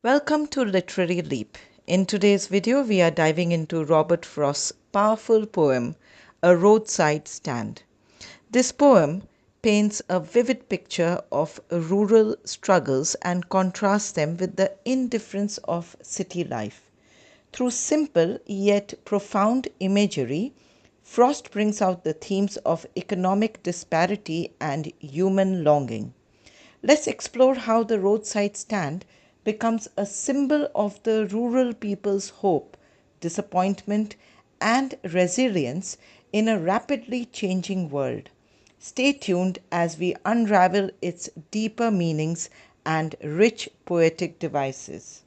Welcome to Literary Leap. In today's video, we are diving into Robert Frost's powerful poem, A Roadside Stand. This poem paints a vivid picture of rural struggles and contrasts them with the indifference of city life. Through simple yet profound imagery, Frost brings out the themes of economic disparity and human longing. Let's explore how the roadside stand becomes a symbol of the rural people's hope, disappointment, and resilience in a rapidly changing world. Stay tuned as we unravel its deeper meanings and rich poetic devices.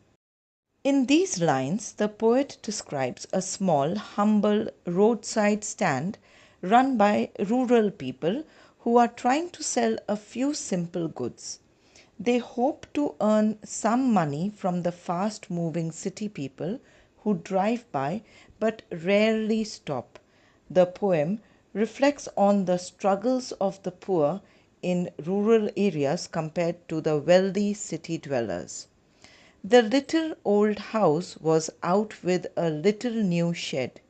In these lines, the poet describes a small, humble roadside stand run by rural people who are trying to sell a few simple goods. They hope to earn some money from the fast moving city people who drive by but rarely stop. The poem reflects on the struggles of the poor in rural areas compared to the wealthy city dwellers. The little old house was out with a little new shed,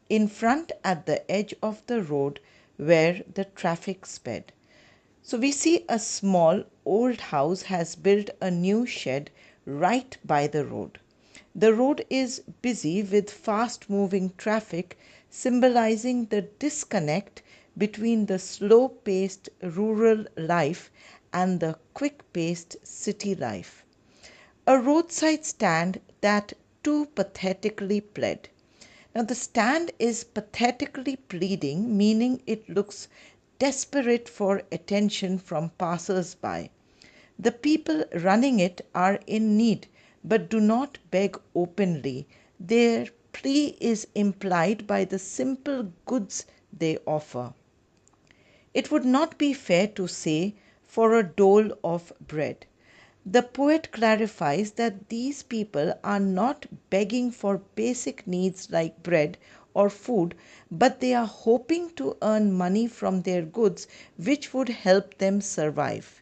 in front at the edge of the road where the traffic sped. So we see a small old house has built a new shed right by the road. The road is busy with fast moving traffic, symbolizing the disconnect between the slow paced rural life and the quick paced city life. A roadside stand that too pathetically pled. Now, the stand is pathetically pleading, meaning it looks desperate for attention from passers by. The people running it are in need but do not beg openly. Their plea is implied by the simple goods they offer. It would not be fair to say, for a dole of bread. The poet clarifies that these people are not begging for basic needs like bread or food, but they are hoping to earn money from their goods which would help them survive.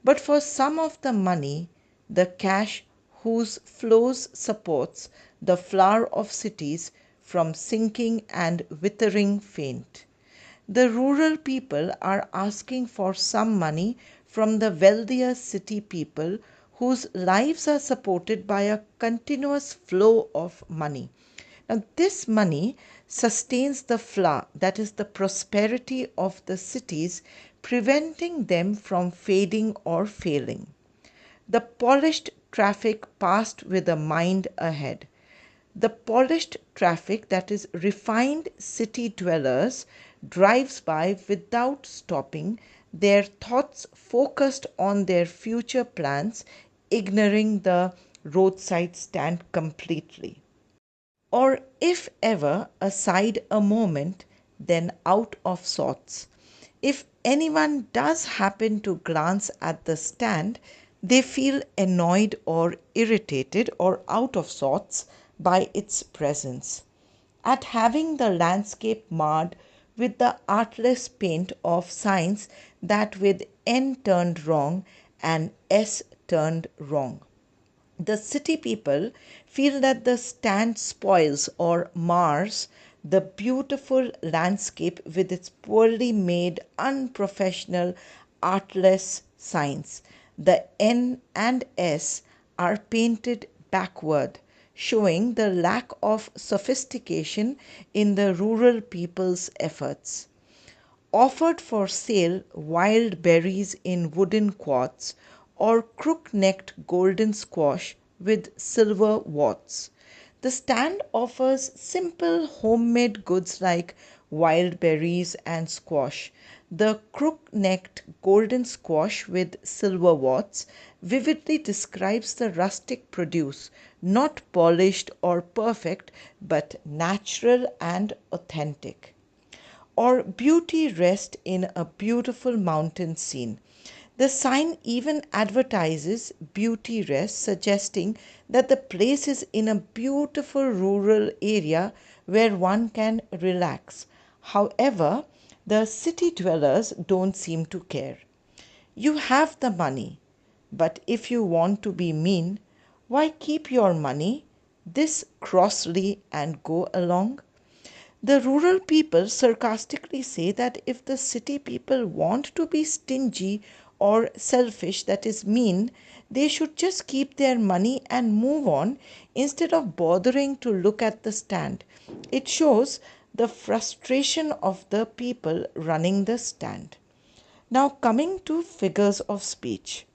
But for some of the money, the cash whose flows supports the flower of cities from sinking and withering faint. The rural people are asking for some money from the wealthier city people whose lives are supported by a continuous flow of money. Now, this money sustains the flour, that is, the prosperity of the cities, preventing them from fading or failing. The polished traffic passed with a mind ahead. The polished traffic, that is, refined city dwellers, drives by without stopping, their thoughts focused on their future plans, ignoring the roadside stand completely. Or if ever aside a moment, then out of sorts. If anyone does happen to glance at the stand, they feel annoyed or irritated or out of sorts by its presence, at having the landscape marred with the artless paint of signs that with N turned wrong and S turned wrong. The city people feel that the stand spoils or mars the beautiful landscape with its poorly made, unprofessional, artless signs. The N and S are painted backward, showing the lack of sophistication in the rural people's efforts. Offered for sale wild berries in wooden quoits or crook-necked golden squash with silver warts. The stand offers simple homemade goods like wild berries and squash. The crook-necked golden squash with silver warts vividly describes the rustic produce, not polished or perfect, but natural and authentic. Or beauty rest in a beautiful mountain scene. The sign even advertises beauty rest, suggesting that the place is in a beautiful rural area where one can relax. However, the city dwellers don't seem to care. You have the money, but if you want to be mean, Why keep your money this crossly and go along? The rural people sarcastically say that if the city people want to be stingy or selfish, that is mean, they should just keep their money and move on instead of bothering to look at the stand. It shows the frustration of the people running the stand. Now, coming to figures of speech.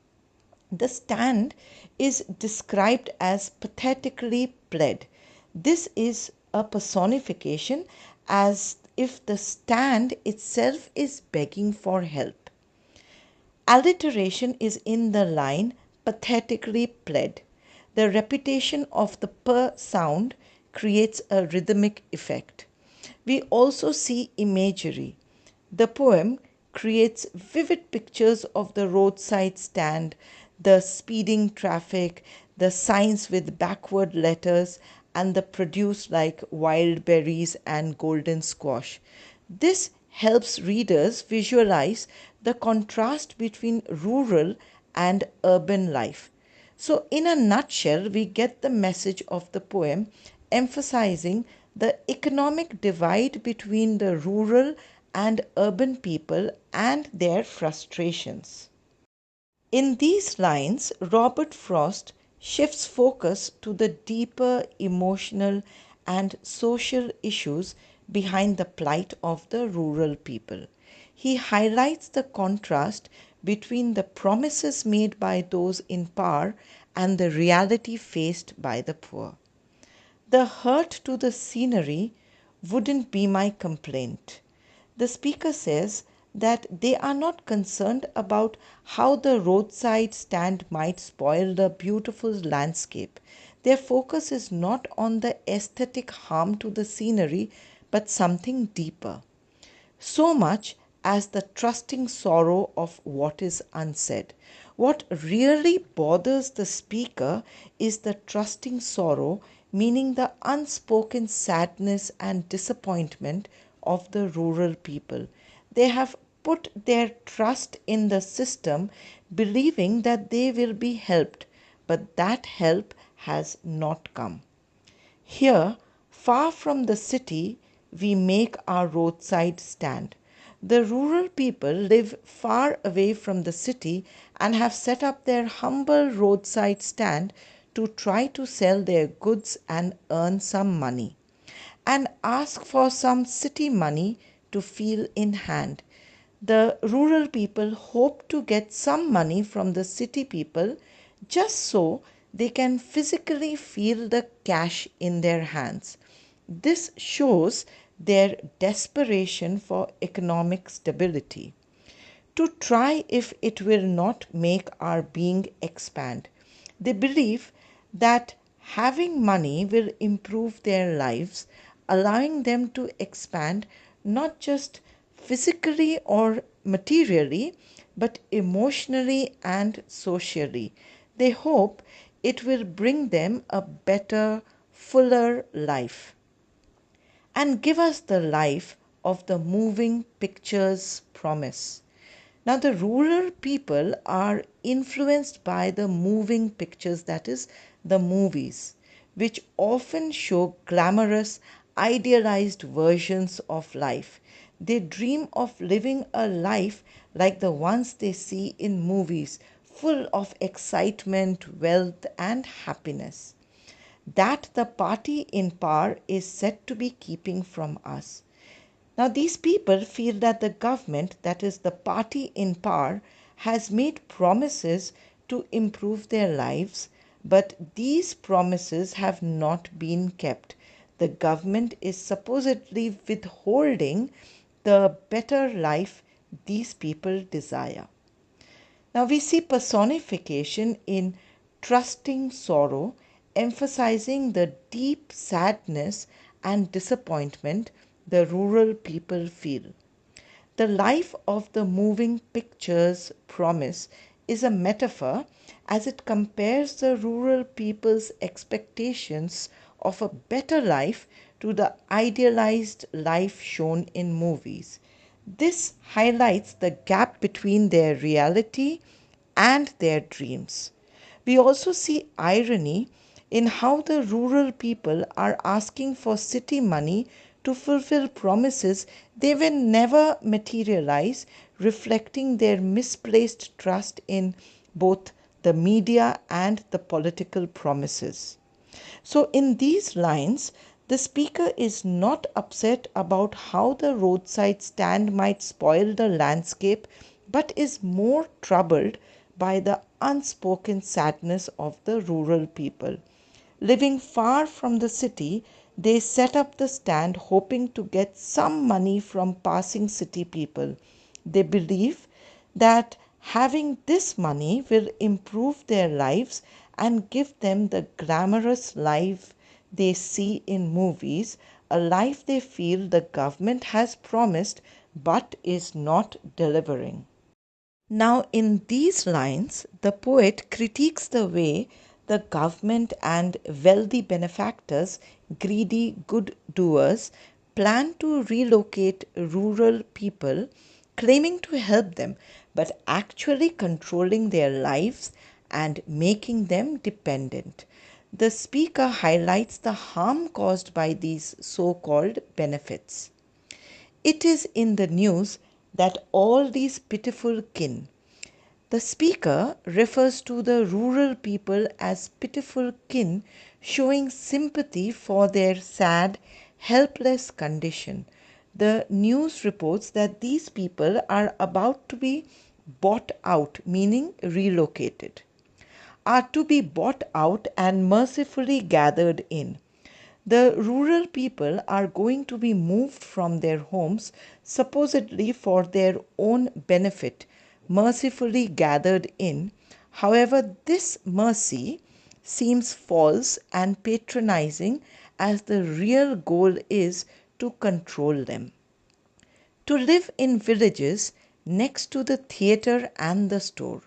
The stand is described as pathetically pled. This is a personification as if the stand itself is begging for help. Alliteration is in the line pathetically pled. The repetition of the p sound creates a rhythmic effect. We also see imagery. The poem creates vivid pictures of the roadside stand, the speeding traffic, the signs with backward letters, and the produce like wild berries and golden squash. This helps readers visualize the contrast between rural and urban life. So, in a nutshell, we get the message of the poem emphasizing the economic divide between the rural and urban people and their frustrations. In these lines, Robert Frost shifts focus to the deeper emotional and social issues behind the plight of the rural people. He highlights the contrast between the promises made by those in power and the reality faced by the poor. The hurt to the scenery wouldn't be my complaint. The speaker says that they are not concerned about how the roadside stand might spoil the beautiful landscape. Their focus is not on the aesthetic harm to the scenery, but something deeper. So much as the trusting sorrow of what is unsaid. What really bothers the speaker is the trusting sorrow, meaning the unspoken sadness and disappointment of the rural people. They have put their trust in the system, believing that they will be helped, but that help has not come. Here, far from the city, we make our roadside stand. The rural people live far away from the city and have set up their humble roadside stand to try to sell their goods and earn some money, and ask for some city money to feel in hand. The rural people hope to get some money from the city people just so they can physically feel the cash in their hands. This shows their desperation for economic stability to try if it will not make our being expand. They believe that having money will improve their lives, allowing them to expand not just physically or materially, but emotionally and socially. They hope it will bring them a better, fuller life and give us the life of the moving pictures promise. Now, the rural people are influenced by the moving pictures, that is, the movies, which often show glamorous, idealized versions of life. They dream of living a life like the ones they see in movies, full of excitement, wealth, and happiness that the party in power is said to be keeping from us. Now, these people feel that the government, that is, the party in power, has made promises to improve their lives, but these promises have not been kept. The government is supposedly withholding the better life these people desire. Now we see personification in trusting sorrow, emphasizing the deep sadness and disappointment the rural people feel. The life of the moving pictures promise is a metaphor as it compares the rural people's expectations of a better life to the idealized life shown in movies. This highlights the gap between their reality and their dreams. We also see irony in how the rural people are asking for city money to fulfill promises they will never materialize, reflecting their misplaced trust in both the media and the political promises. So, in these lines, the speaker is not upset about how the roadside stand might spoil the landscape, but is more troubled by the unspoken sadness of the rural people. Living far from the city, they set up the stand hoping to get some money from passing city people. They believe that having this money will improve their lives and give them the glamorous life they see in movies, a life they feel the government has promised but is not delivering. Now, in these lines, the poet critiques the way the government and wealthy benefactors, greedy good doers, plan to relocate rural people, claiming to help them, but actually controlling their lives and making them dependent. The speaker highlights the harm caused by these so called benefits. It is in the news that all these pitiful kin, the speaker refers to the rural people as pitiful kin, showing sympathy for their sad, helpless condition. The news reports that these people are about to be bought out, meaning relocated, are to be bought out and mercifully gathered in. The rural people are going to be moved from their homes, supposedly for their own benefit, mercifully gathered in. However, this mercy seems false and patronizing, as the real goal is to control them. To live in villages next to the theatre and the store.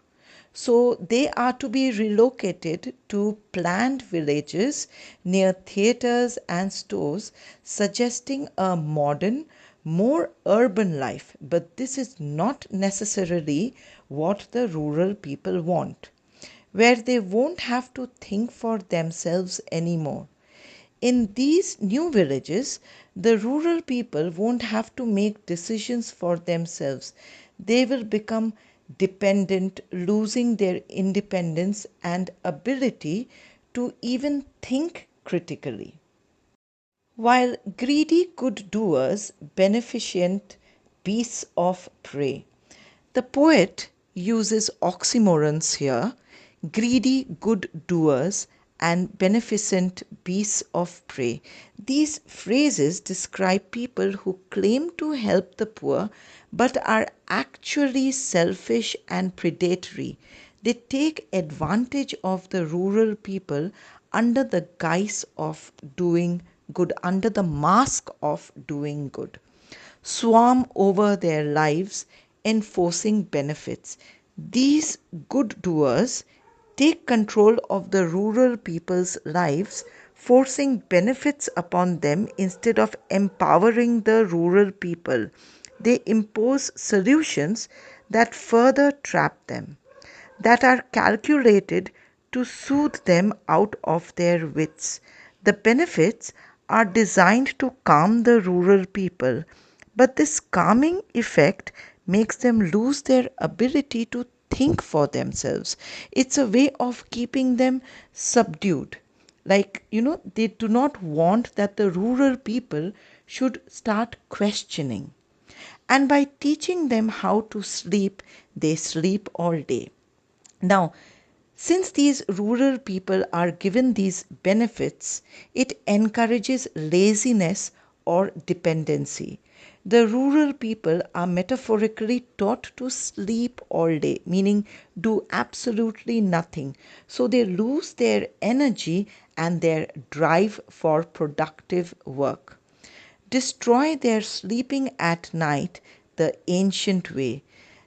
So they are to be relocated to planned villages near theatres and stores, suggesting a modern, more urban life. But this is not necessarily what the rural people want, where they won't have to think for themselves anymore. In these new villages, the rural people won't have to make decisions for themselves. They will become dependent, losing their independence and ability to even think critically. While greedy good doers, beneficent beasts of prey. The poet uses oxymorons here: greedy good doers and beneficent beasts of prey. These phrases describe people who claim to help the poor but are actually selfish and predatory. They take advantage of the rural people under the guise of doing good, under the mask of doing good, swarm over their lives, enforcing benefits. These good doers take control of the rural people's lives, forcing benefits upon them instead of empowering the rural people. They impose solutions that further trap them, that are calculated to soothe them out of their wits. The benefits are designed to calm the rural people, but this calming effect makes them lose their ability to think for themselves. It's a way of keeping them subdued. They do not want that the rural people should start questioning. And by teaching them how to sleep, they sleep all day. Now, since these rural people are given these benefits, it encourages laziness or dependency. The rural people are metaphorically taught to sleep all day, meaning do absolutely nothing. So they lose their energy and their drive for productive work. Destroy their sleeping at night the ancient way.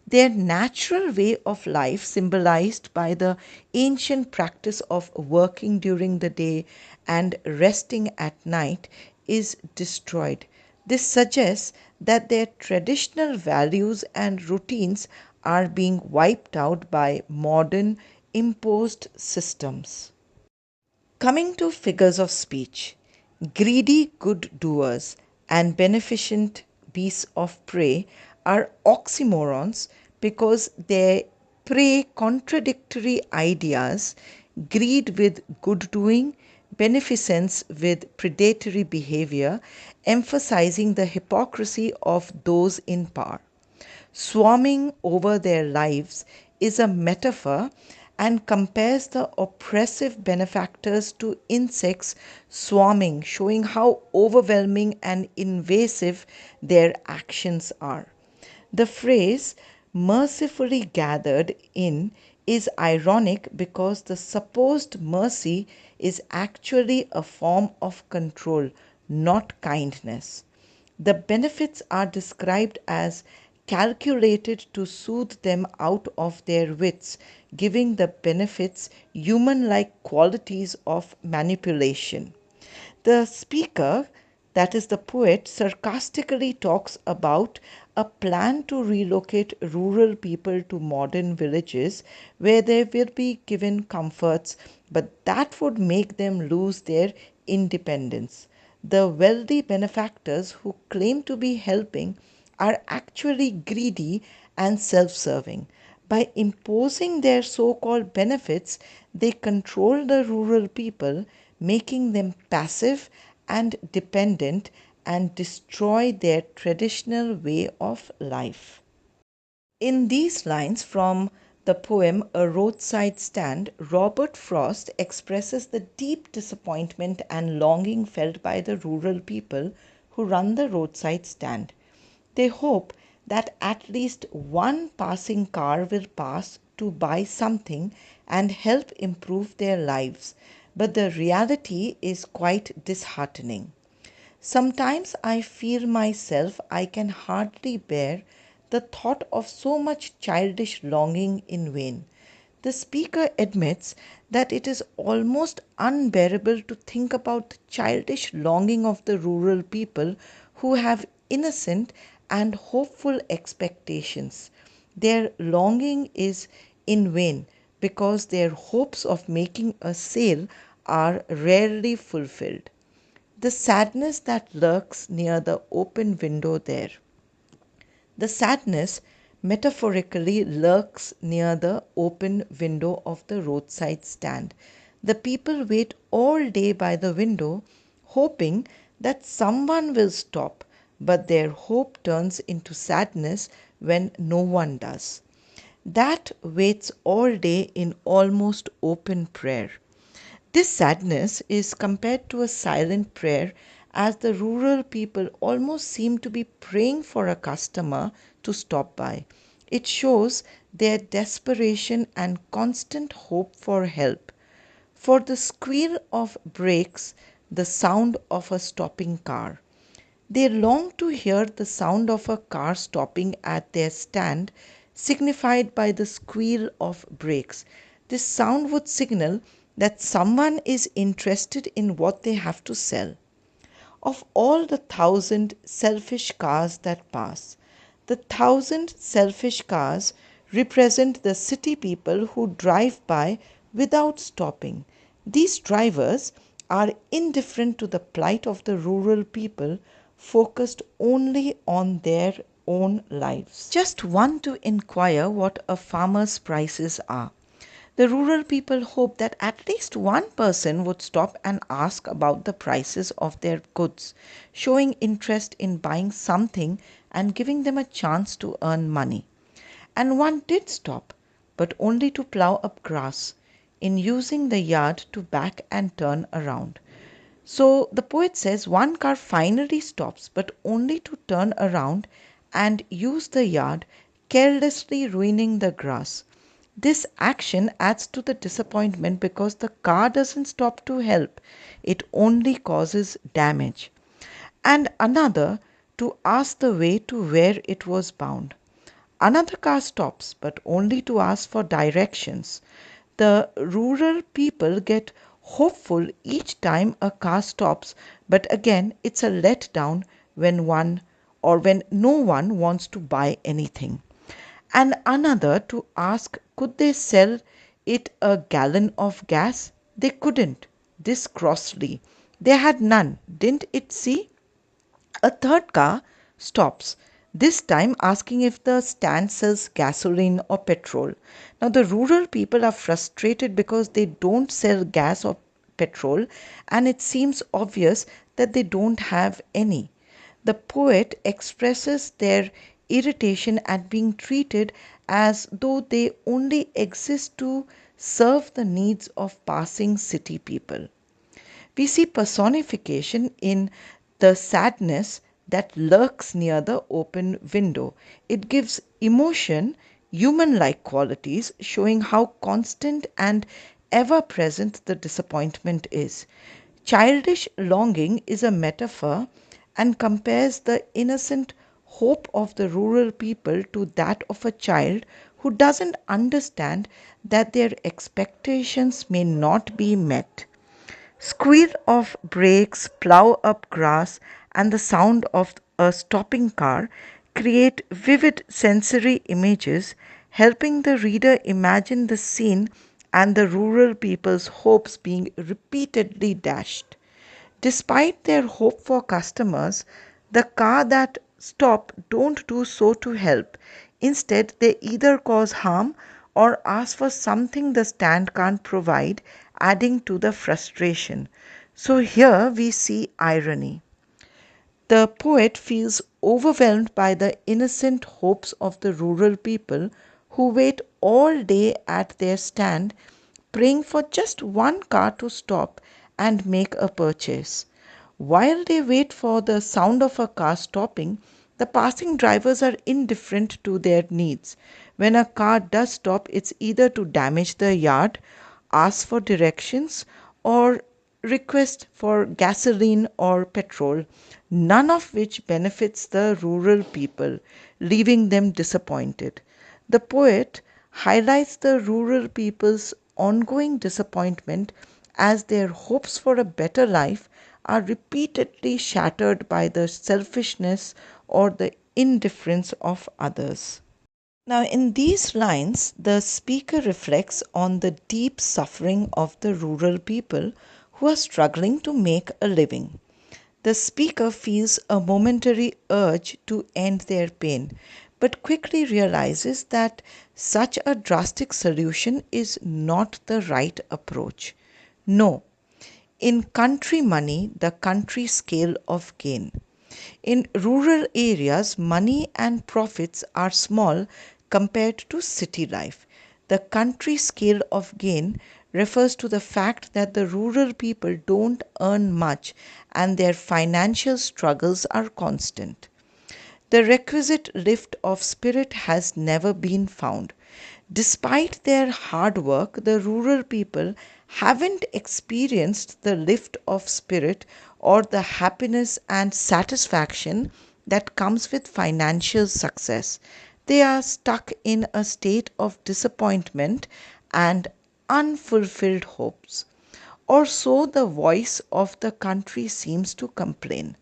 Their natural way of life, symbolized by the ancient practice of working during the day and resting at night, is destroyed. This suggests that their traditional values and routines are being wiped out by modern imposed systems. Coming to figures of speech, greedy good doers and beneficent beasts of prey are oxymorons because they prey contradictory ideas, greed with good doing, beneficence with predatory behavior, emphasizing the hypocrisy of those in power. Swarming over their lives is a metaphor and compares the oppressive benefactors to insects swarming, showing how overwhelming and invasive their actions are. The phrase mercifully gathered in is ironic because the supposed mercy is actually a form of control, not kindness. The benefits are described as calculated to soothe them out of their wits, giving the benefits human like qualities of manipulation. The speaker, that is the poet, sarcastically talks about a plan to relocate rural people to modern villages where they will be given comforts, but that would make them lose their independence. The wealthy benefactors who claim to be helping are actually greedy and self serving. By imposing their so called benefits, they control the rural people, making them passive and dependent and destroy their traditional way of life. In these lines from the poem A Roadside Stand, Robert Frost expresses the deep disappointment and longing felt by the rural people who run the roadside stand. They hope that at least one passing car will pass to buy something and help improve their lives, but the reality is quite disheartening. Sometimes I feel myself I can hardly bear the thought of so much childish longing in vain. The speaker admits that it is almost unbearable to think about the childish longing of the rural people who have innocent and hopeful expectations. Their longing is in vain because their hopes of making a sale are rarely fulfilled. The sadness that lurks near the open window there. The sadness metaphorically lurks near the open window of the roadside stand. The people wait all day by the window, hoping that someone will stop, but their hope turns into sadness when no one does. That waits all day in almost open prayer. This sadness is compared to a silent prayer, as the rural people almost seem to be praying for a customer to stop by. It shows their desperation and constant hope for help. For the squeal of brakes, the sound of a stopping car. They long to hear the sound of a car stopping at their stand, signified by the squeal of brakes. This sound would signal that someone is interested in what they have to sell. Of all the 1,000 selfish cars that pass, the 1,000 selfish cars represent the city people who drive by without stopping. These drivers are indifferent to the plight of the rural people, focused only on their own lives. Just one to inquire what a farmer's prices are. The rural people hope that at least one person would stop and ask about the prices of their goods, showing interest in buying something and giving them a chance to earn money. And one did stop, but only to plough up grass, in using the yard to back and turn around. So the poet says one car finally stops, but only to turn around and use the yard, carelessly ruining the grass. This action adds to the disappointment because the car doesn't stop to help, it only causes damage. And another to ask the way to where it was bound. Another car stops, but only to ask for directions. The rural people get hopeful each time a car stops, but again it's a letdown when no one wants to buy anything. And another to ask could they sell it a gallon of gas? They couldn't. This crossly. They had none. Didn't it see? A third car stops, this time asking if the stand sells gasoline or petrol. Now, the rural people are frustrated because they don't sell gas or petrol, and it seems obvious that they don't have any. The poet expresses their irritation at being treated as though they only exist to serve the needs of passing city people. We see personification in the sadness that lurks near the open window. It gives emotion, human like qualities, showing how constant and ever present the disappointment is. Childish longing is a metaphor and compares the innocent hope of the rural people to that of a child who doesn't understand that their expectations may not be met. Squeal of brakes, plow up grass, and the sound of a stopping car create vivid sensory images, helping the reader imagine the scene and the rural people's hopes being repeatedly dashed. Despite their hope for customers, the car that stop don't do so to help. Instead, they either cause harm or ask for something the stand can't provide, adding to the frustration. So here we see irony. The poet feels overwhelmed by the innocent hopes of the rural people who wait all day at their stand, praying for just one car to stop and make a purchase. While they wait for the sound of a car stopping, the passing drivers are indifferent to their needs. When a car does stop, it's either to damage the yard, ask for directions, or request for gasoline or petrol, none of which benefits the rural people, leaving them disappointed. The poet highlights the rural people's ongoing disappointment as their hopes for a better life are repeatedly shattered by the selfishness or the indifference of others. Now, in these lines, the speaker reflects on the deep suffering of the rural people who are struggling to make a living. The speaker feels a momentary urge to end their pain, but quickly realizes that such a drastic solution is not the right approach. No, in country money, the country scale of gain. In rural areas, money and profits are small compared to city life. The country scale of gain refers to the fact that the rural people don't earn much and their financial struggles are constant. The requisite lift of spirit has never been found. Despite their hard work, the rural people haven't experienced the lift of spirit or the happiness and satisfaction that comes with financial success. They are stuck in a state of disappointment and unfulfilled hopes. Or so the voice of the country seems to complain.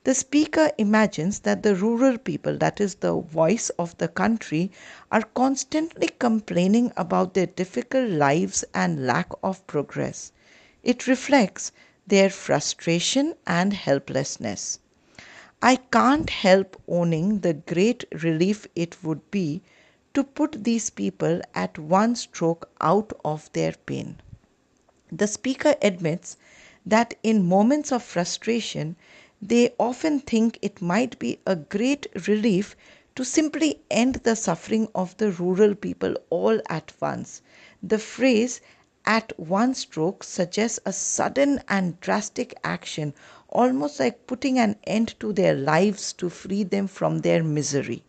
The speaker imagines that the rural people, that is, the voice of the country, are constantly complaining about their difficult lives and lack of progress. It reflects their frustration and helplessness. I can't help owning the great relief it would be to put these people at one stroke out of their pain. The speaker admits that in moments of frustration, they often think it might be a great relief to simply end the suffering of the rural people all at once. The phrase at one stroke suggests a sudden and drastic action, almost like putting an end to their lives to free them from their misery.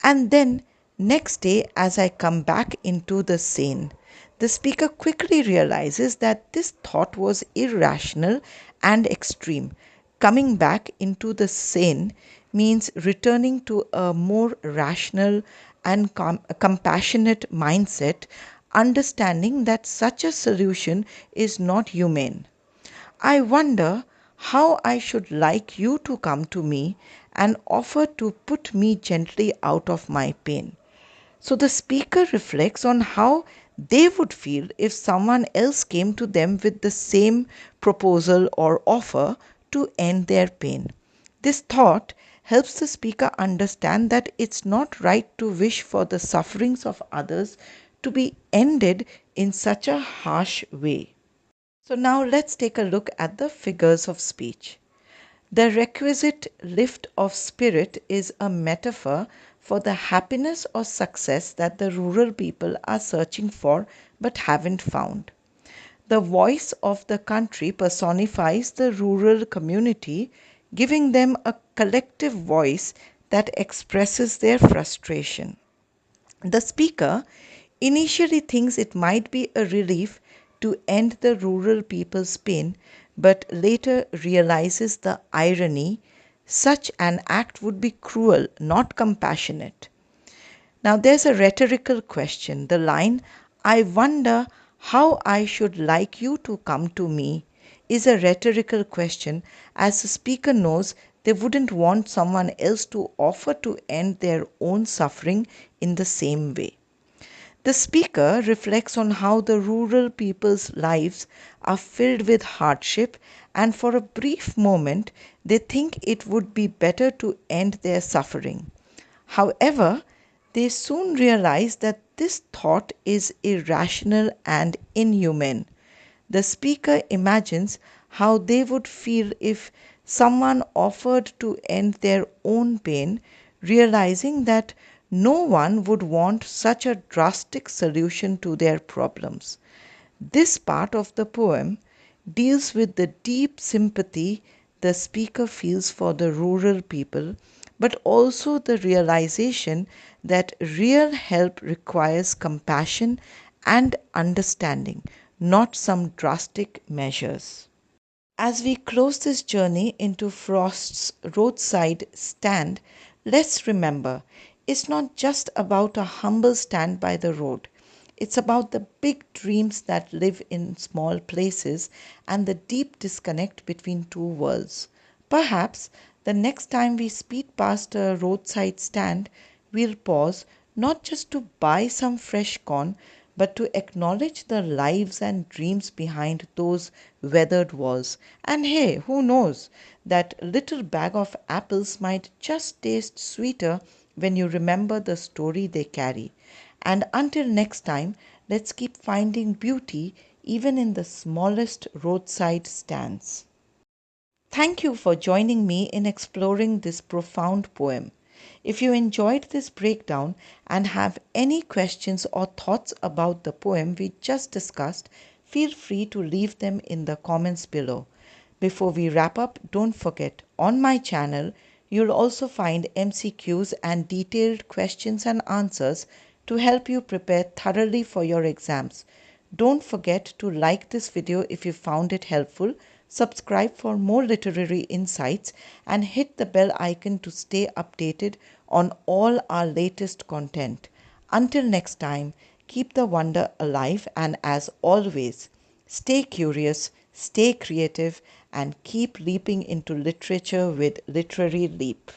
And then, next day, as I come back into the scene, the speaker quickly realizes that this thought was irrational and extreme. Coming back into the scene means returning to a more rational and compassionate mindset, understanding that such a solution is not humane. I wonder how I should like you to come to me and offer to put me gently out of my pain. So the speaker reflects on how they would feel if someone else came to them with the same proposal or offer to end their pain. This thought helps the speaker understand that it's not right to wish for the sufferings of others to be ended in such a harsh way. So now let's take a look at the figures of speech. The requisite lift of spirit is a metaphor for the happiness or success that the rural people are searching for but haven't found. The voice of the country personifies the rural community, giving them a collective voice that expresses their frustration. The speaker initially thinks it might be a relief to end the rural people's pain, but later realizes the irony. Such an act would be cruel, not compassionate. Now there's a rhetorical question. The line, "I wonder how I should like you to come to me," is a rhetorical question, as the speaker knows they wouldn't want someone else to offer to end their own suffering in the same way. The speaker reflects on how the rural people's lives are filled with hardship, and for a brief moment they think it would be better to end their suffering. However, they soon realize that this thought is irrational and inhuman. The speaker imagines how they would feel if someone offered to end their own pain, realizing that no one would want such a drastic solution to their problems. This part of the poem deals with the deep sympathy the speaker feels for the rural people, but also the realization that real help requires compassion and understanding, not some drastic measures. As we close this journey into Frost's roadside stand, let's remember it's not just about a humble stand by the road. It's about the big dreams that live in small places and the deep disconnect between two worlds. Perhaps the next time we speed past a roadside stand, we'll pause not just to buy some fresh corn, but to acknowledge the lives and dreams behind those weathered walls. And hey, who knows? That little bag of apples might just taste sweeter when you remember the story they carry. And until next time, let's keep finding beauty even in the smallest roadside stands. Thank you for joining me in exploring this profound poem. If you enjoyed this breakdown and have any questions or thoughts about the poem we just discussed, feel free to leave them in the comments below. Before we wrap up, don't forget, on my channel, you'll also find MCQs and detailed questions and answers to help you prepare thoroughly for your exams. Don't forget to like this video if you found it helpful, subscribe for more literary insights, and hit the bell icon to stay updated on all our latest content. Until next time, keep the wonder alive, and as always, stay curious, stay creative, and keep leaping into literature with Literary Leap.